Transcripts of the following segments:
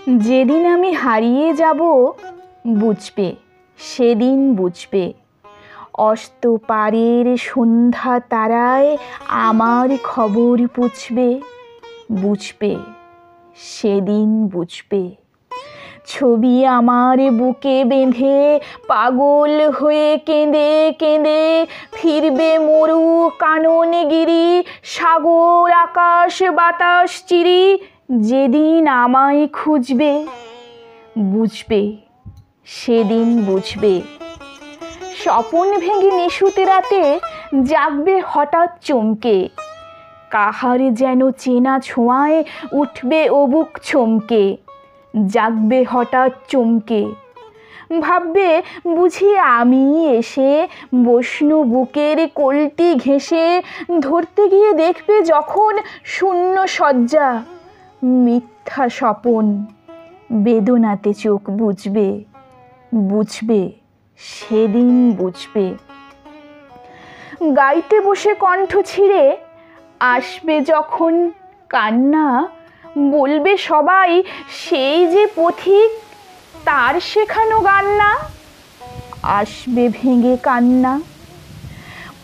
যেদিন আমি হারিয়ে যাব বুঝবে, সেদিন বুঝবে। অস্ত পারের সন্ধ্যা তারায় আমার খবর পুছবে, বুঝবে, সেদিন বুঝবে। ছবি আমার বুকে বেঁধে পাগল হয়ে কেঁদে কেঁদে ফিরবে মরু কাননগিরি, সাগর আকাশ বাতাস চিরি। যেদিন আমায় খুঁজবে বুঝবে, সেদিন বুঝবে। স্বপন ভেঙে নিশুতে রাতে জাগবে হঠাৎ চমকে, কাহার যেন চেনা ছোঁয়ায় উঠবে অবুক চমকে। জাগবে হঠাৎ চমকে, ভাববে বুঝি আমি এসে বসনু বুকের কোলটি ঘেঁষে। ধরতে গিয়ে দেখবে যখন শূন্য শয্যা, মিথ্যা স্বপন। বেদনাতে চোখ বুঝবে, বুঝবে, সেদিন বুঝবে। গাইতে বসে কণ্ঠ ছিঁড়ে আসবে যখন কান্না, বলবে সবাই সেই যে পথিক, তার শেখানো গান না। আসবে ভেঙে কান্না,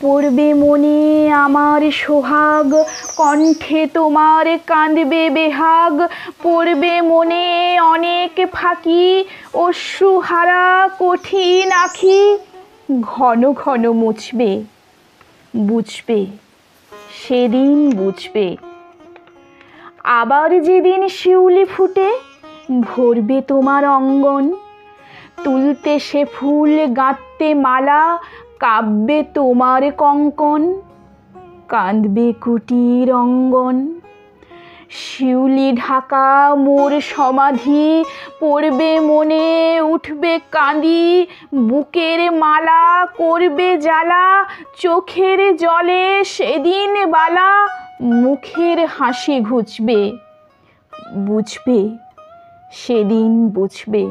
পড়বে মনে আমার সোহাগ, কণ্ঠে তোমার কাঁদবে বেহাগ। পড়বে মনে অনেক ফাঁকি, অশ্রুহারা কঠিন আঁখি। ঘন ঘন মুছবে, বুঝবে, সেদিন বুঝবে। আবার যেদিন শিউলি ফুটে ভরবে তোমার অঙ্গন, তুলতে সে ফুল গাঁথতে মালা, কাব্যে তোমার কঙ্কন। কাঁদবে কুটির অঙ্গন, শিউলি ঢাকা মোর সমাধি। পড়বে মনে উঠবে কাঁদি, বুকের মালা করবে জ্বালা। চোখের জলে সেদিন বালা, মুখের হাসি ঘুচবে, বুঝবে, সেদিন বুঝবে।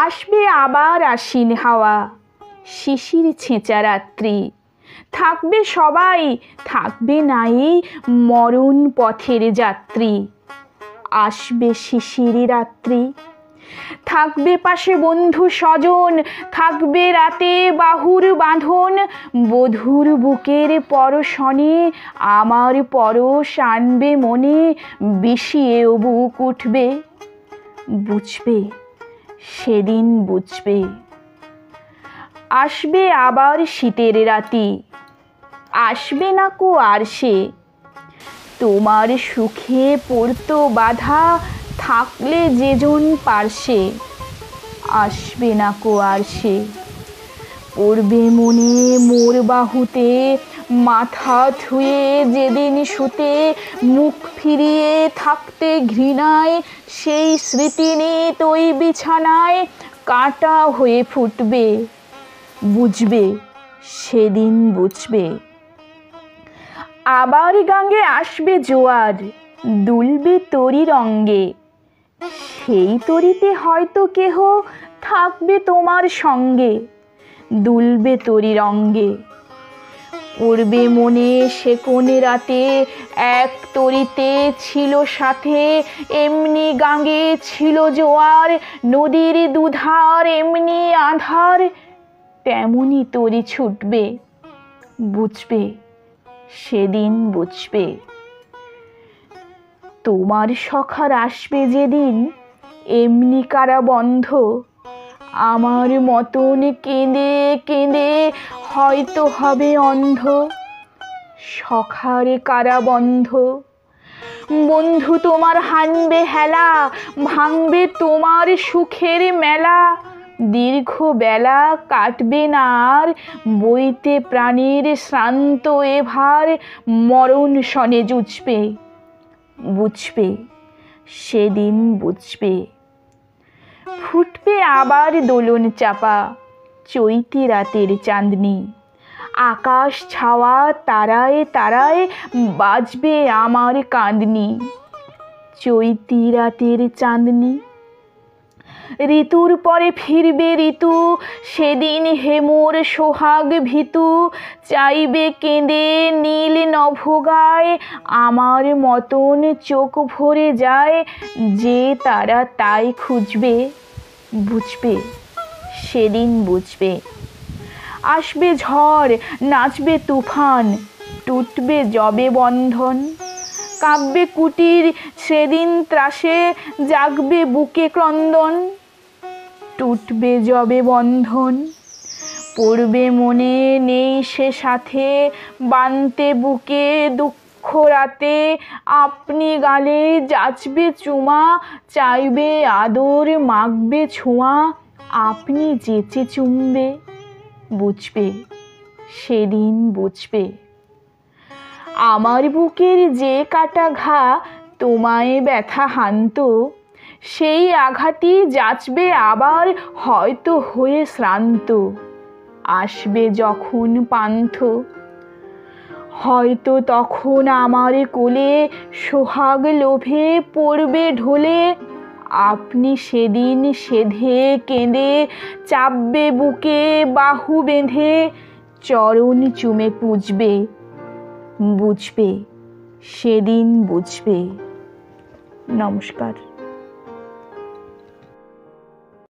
আসবে আবার আশ্বিন হাওয়া, শিশির ছেঁচা রাত্রি। থাকবে সবাই, থাকবে নাই মরণ পথের যাত্রী। আসবে শিশির রাত্রি, থাকবে পাশে বন্ধু স্বজন। থাকবে রাতে বাহুর বাঁধন, বধূর বুকের পরশনে আমার পরশ আনবে মনে। বিষিয়েও বুক উঠবে, বুঝবে, সেদিন বুঝবে। আসবে আবার শীতের রাতি, আসবে না কো আর সে। তোমার সুখে পড়তো বাধা, থাকলে যেজন পার্শ্বে। আসবে না কো আর সে, পড়বে মনে মোর বাহুতে মাথা থুয়ে যেদিন শুতে। মুখ ফিরিয়ে থাকতে ঘৃণায়, সেই স্মৃতি নিত ওই বিছানায়। কাঁটা হয়ে ফুটবে, বুঝবে, সেদিন বুঝবে। আবার গাঙ্গে আসবে জোয়ার, দুলবে তরীর অঙ্গে। সেই তরীতে হয়তো কেহ থাকবে তোমার সঙ্গে, দুলবে তরীর অঙ্গে। পড়বে মনে সে কোন রাতে এক তরীতে ছিল সাথে। এমনি গাঙ্গে ছিল জোয়ার, নদীর দুধার এমনি আধার। তেমনি তরী ছুটবে, বুঝবে, সেদিন বুঝবে। তোমার সখার আসবে যেদিন এমনি কারাবন্ধ, আমার মতন কেঁদে কেঁদে হয়তো হবে অন্ধ। সখার কারাবন্ধ, বন্ধু তোমার হানবে হেলা, ভাঙবে তোমার সুখের মেলা। দীর্ঘ বেলা কাটবে না আর, বইতে প্রাণীর শ্রান্ত এ ভার। মরণ শনে জুঝবে, বুঝবে, সেদিন বুঝবে। ফুটবে আবার দোলন চাপা, চৈতি রাতের চাঁদনি। আকাশ ছাওয়া তারায় তারায় বাজবে আমার কাঁদনি। চৈতি রাতের চাঁদনি, ঋতুর পরে ফিরবে ঋতু, সেদিন হেমোর সোহাগ ভীতু, চাইবে কেঁদে নীল নভোগায়, আমার মতন চোখ ভরে যায়, যে তারা তাই খুঁজবে, বুঝবে সেদিন বুঝবে। আসবে ঝড়, নাচবে তুফান, টুটবে যবে বন্ধন, কাঁপবে কুটির সেদিন ত্রাসে, জাগবে বুকে ক্রন্দন। টুটবে যবে বন্ধন, পড়বে মনে নেই সে সাথে, বানতে বুকে দুঃখ রাতে, আপনি গালে যাচবে চুমা, চাইবে আদর মাখবে ছোঁয়া, আপনি যেচে চুমবে, বুঝবে সেদিন বুঝবে। আমার বুকের যে কাটা ঘা তোমায় ব্যথা হানত, সেই আঘাতই যাচবে আবার হয়তো হয়ে শ্রান্ত। আসবে যখন পান্থ, হয়তো তখন আমার কোলে সোহাগ লোভে পড়বে ঢলে, আপনি সেদিন সেধে কেঁদে চাপবে বুকে বাহু বেঁধে, চরণ চুমে পুজবে, বুঝবে সেদিন বুঝবে। নমস্কার।